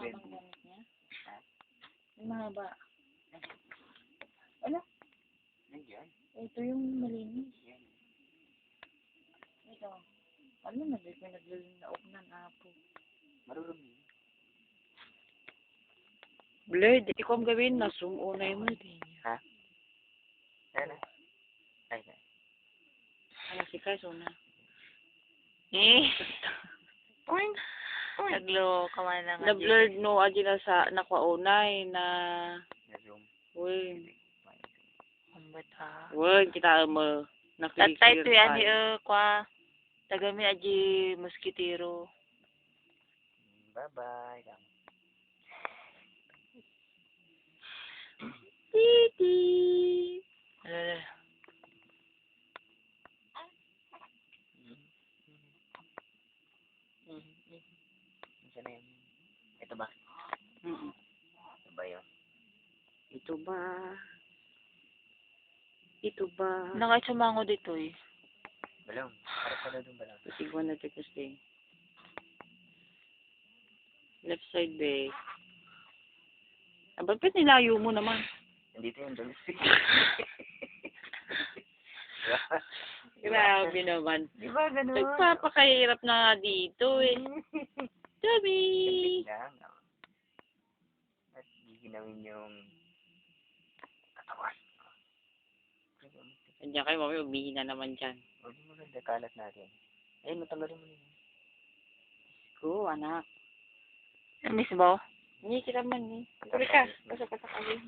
Mahabang gamit niya? Yung mahaba. Ano? Nandiyan. Ito yung malinis. Yan. Ito. Ano na, may naglalaok na apo. Marurumi. Blade, ikaw ang gawin na, sumunay mo din. Ha? Ano? Ay, na. Ano si Kaso na? Uy. Naglo ka man lang. Na-blurred no, adi na sa nakwaunay na... Na-zoom. Uy. Ambot ha. Uy, kita mo. Tatay to yan, kwa. Tagami aji mosquitero. Bye-bye. Titi. Isa na yun. Ito ba? Ito ba yun? Ito ba? Ito ba? Nakasumango dito eh. Balong. Harap ka na doon balong. Pasigwan na ito kasi. Left side ba? Abang pet nilayo mo naman. Nandito yung doon. Grabe naman. Di ba ganun? Nagpapakahirap na nga dito eh. Dami! Lang. At giginawin yung katawan. Andiyan kayo, mami, umihin na naman dyan. Huwag mo maganda kalat natin. Ayun, matanggalin mo nila. Ko, anak. Miss Bo? Hindi kita man eh. Tuloy ka. Pasok ka sa kawin.